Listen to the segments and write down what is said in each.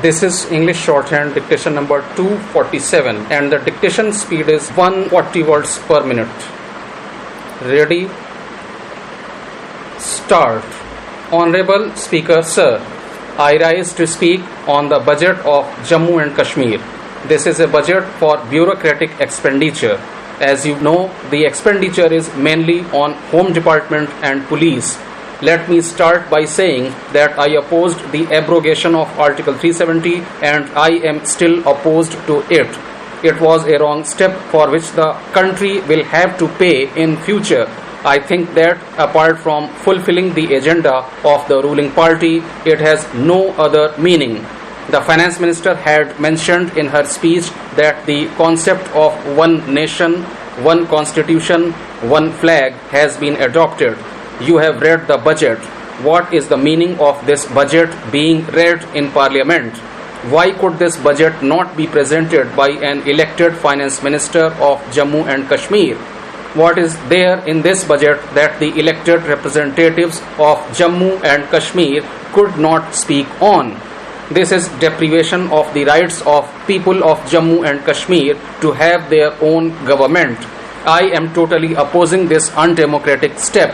This is English shorthand dictation number 247 and the dictation speed is 140 words per minute. Ready? Start. Honorable Speaker Sir, I rise to speak on the budget of Jammu and Kashmir. This is a budget for bureaucratic expenditure. As you know, the expenditure is mainly on Home Department and Police. Let me start by saying that I opposed the abrogation of Article 370 and I am still opposed to it. It was a wrong step for which the country will have to pay in future. I think that apart from fulfilling the agenda of the ruling party, it has no other meaning. The Finance Minister had mentioned in her speech that the concept of one nation, one constitution, one flag has been adopted. You have read the budget. What is the meaning of this budget being read in Parliament? Why could this budget not be presented by an elected Finance Minister of Jammu and Kashmir? What is there in this budget that the elected representatives of Jammu and Kashmir could not speak on? This is deprivation of the rights of people of Jammu and Kashmir to have their own government. I am totally opposing this undemocratic step.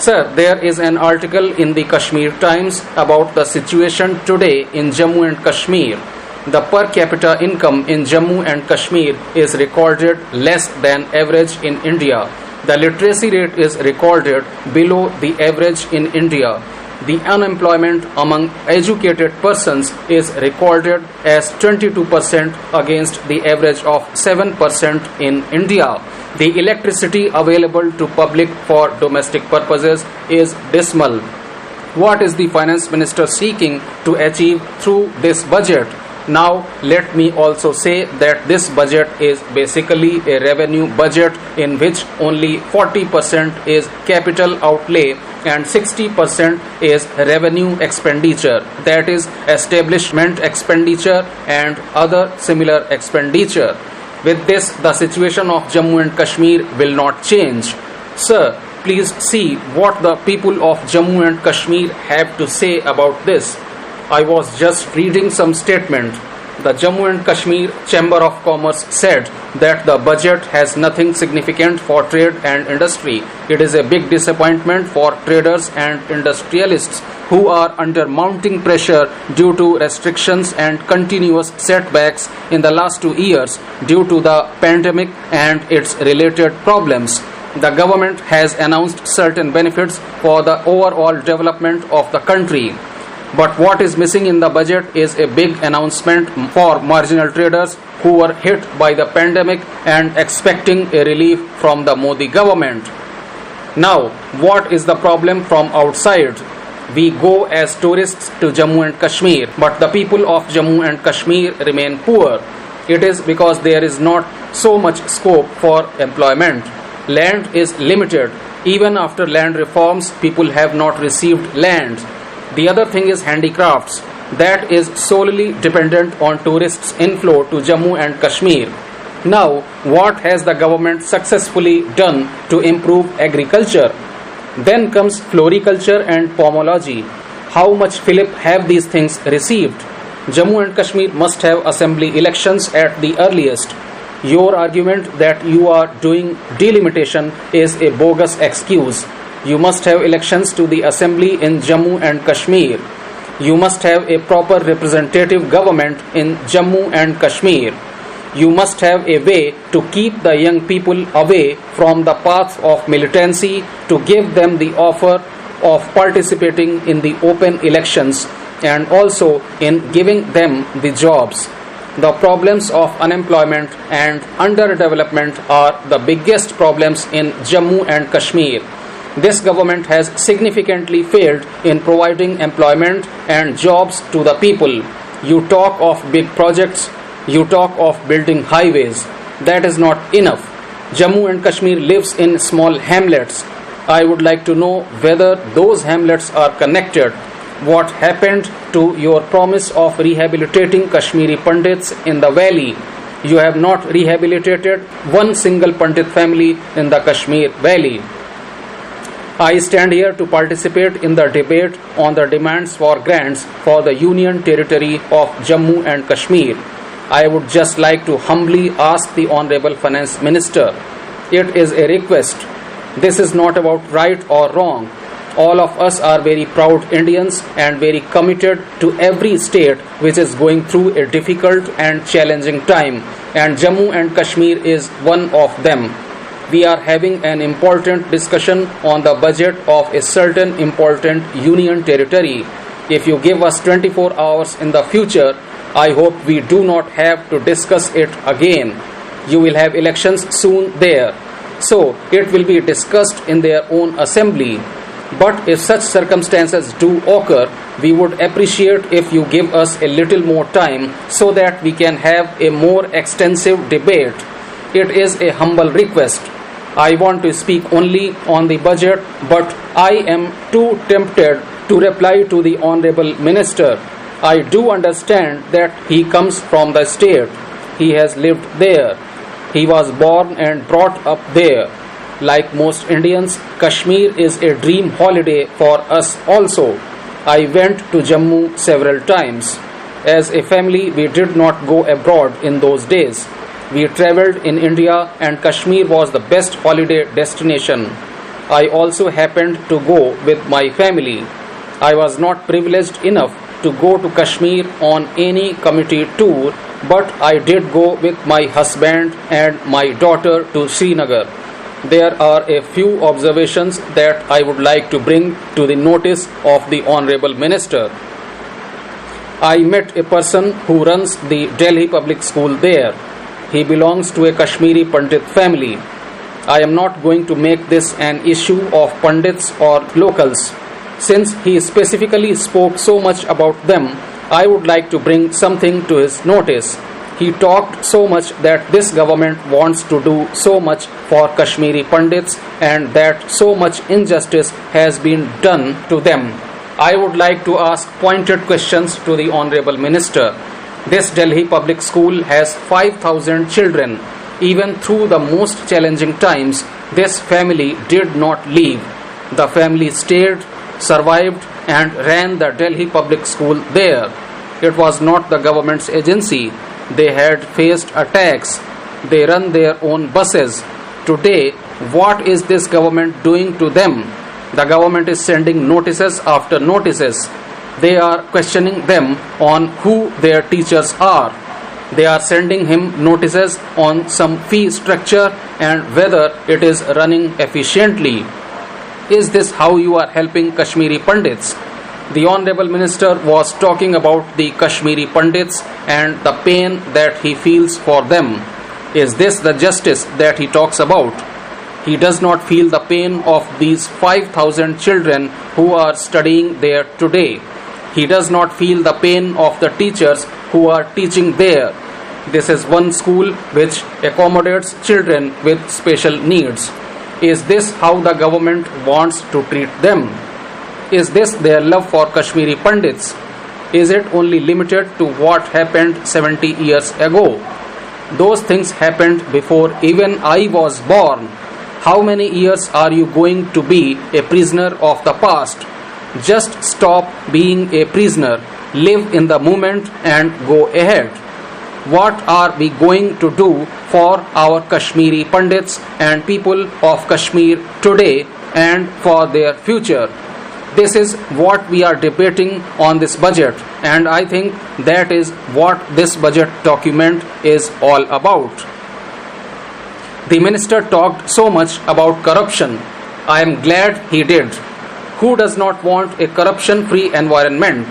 Sir, there is an article in the Kashmir Times about the situation today in Jammu and Kashmir. The per capita income in Jammu and Kashmir is recorded less than average in India. The literacy rate is recorded below the average in India. The unemployment among educated persons is recorded as 22% against the average of 7% in India. The electricity available to public for domestic purposes is dismal. What is the Finance Minister seeking to achieve through this budget? Now, let me also say that this budget is basically a revenue budget in which only 40% is capital outlay and 60% is revenue expenditure, that is establishment expenditure and other similar expenditure. With this, the situation of Jammu and Kashmir will not change. Sir, please see what the people of Jammu and Kashmir have to say about this. I was just reading some statement. The Jammu and Kashmir Chamber of Commerce said that the budget has nothing significant for trade and industry. It is a big disappointment for traders and industrialists who are under mounting pressure due to restrictions and continuous setbacks in the last 2 years due to the pandemic and its related problems. The government has announced certain benefits for the overall development of the country. But what is missing in the budget is a big announcement for marginal traders who were hit by the pandemic and expecting a relief from the Modi government. Now, what is the problem from outside? We go as tourists to Jammu and Kashmir, but the people of Jammu and Kashmir remain poor. It is because there is not so much scope for employment. Land is limited. Even after land reforms, people have not received land. The other thing is handicrafts. That is solely dependent on tourists' inflow to Jammu and Kashmir. Now, what has the government successfully done to improve agriculture? Then comes floriculture and pomology. How much fillip have these things received? Jammu and Kashmir must have assembly elections at the earliest. Your argument that you are doing delimitation is a bogus excuse. You must have elections to the assembly in Jammu and Kashmir. You must have a proper representative government in Jammu and Kashmir. You must have a way to keep the young people away from the path of militancy, to give them the offer of participating in the open elections and also in giving them the jobs. The problems of unemployment and underdevelopment are the biggest problems in Jammu and Kashmir. This government has significantly failed in providing employment and jobs to the people. You talk of big projects, you talk of building highways. That is not enough. Jammu and Kashmir lives in small hamlets. I would like to know whether those hamlets are connected. What happened to your promise of rehabilitating Kashmiri Pandits in the valley? You have not rehabilitated one single Pandit family in the Kashmir valley. I stand here to participate in the debate on the demands for grants for the Union Territory of Jammu and Kashmir. I would just like to humbly ask the Honorable Finance Minister. It is a request. This is not about right or wrong. All of us are very proud Indians and very committed to every state which is going through a difficult and challenging time, and Jammu and Kashmir is one of them. We are having an important discussion on the budget of a certain important union territory. If you give us 24 hours in the future, I hope we do not have to discuss it again. You will have elections soon there, so it will be discussed in their own assembly. But if such circumstances do occur, we would appreciate if you give us a little more time so that we can have a more extensive debate. It is a humble request. I want to speak only on the budget, but I am too tempted to reply to the Honorable Minister. I do understand that he comes from the state. He has lived there. He was born and brought up there. Like most Indians, Kashmir is a dream holiday for us also. I went to Jammu several times. As a family, we did not go abroad in those days. We travelled in India, and Kashmir was the best holiday destination. I also happened to go with my family. I was not privileged enough to go to Kashmir on any committee tour, but I did go with my husband and my daughter to Srinagar. There are a few observations that I would like to bring to the notice of the Honorable Minister. I met a person who runs the Delhi public school there. He belongs to a Kashmiri Pandit family. I am not going to make this an issue of Pandits or locals. Since he specifically spoke so much about them, I would like to bring something to his notice. He talked so much that this government wants to do so much for Kashmiri Pandits and that so much injustice has been done to them. I would like to ask pointed questions to the Honorable Minister. This Delhi public school has 5,000 children. Even through the most challenging times, this family did not leave. The family stayed, survived, and ran the Delhi public school there. It was not the government's agency. They had faced attacks. They run their own buses. Today, what is this government doing to them? The government is sending notices after notices. They are questioning them on who their teachers are. They are sending him notices on some fee structure and whether it is running efficiently. Is this how you are helping Kashmiri Pandits? The Honorable Minister was talking about the Kashmiri Pandits and the pain that he feels for them. Is this the justice that he talks about? He does not feel the pain of these 5,000 children who are studying there today. He does not feel the pain of the teachers who are teaching there. This is one school which accommodates children with special needs. Is this how the government wants to treat them? Is this their love for Kashmiri Pandits? Is it only limited to what happened 70 years ago? Those things happened before even I was born. How many years are you going to be a prisoner of the past? Just stop being a prisoner, live in the moment and go ahead. What are we going to do for our Kashmiri Pandits and people of Kashmir today and for their future? This is what we are debating on this budget, and I think that is what this budget document is all about. The minister talked so much about corruption. I am glad he did. Who does not want a corruption-free environment?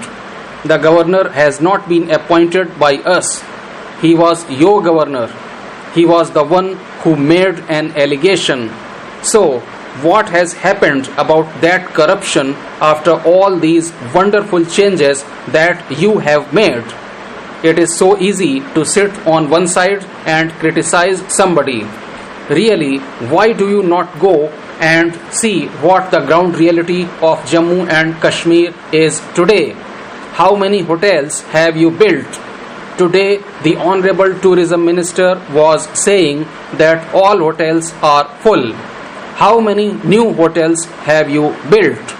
The governor has not been appointed by us. He was your governor. He was the one who made an allegation. So, what has happened about that corruption after all these wonderful changes that you have made? It is so easy to sit on one side and criticize somebody. Really, why do you not go and see what the ground reality of Jammu and Kashmir is today? How many hotels have you built? Today, the Honorable Tourism Minister was saying that all hotels are full. How many new hotels have you built?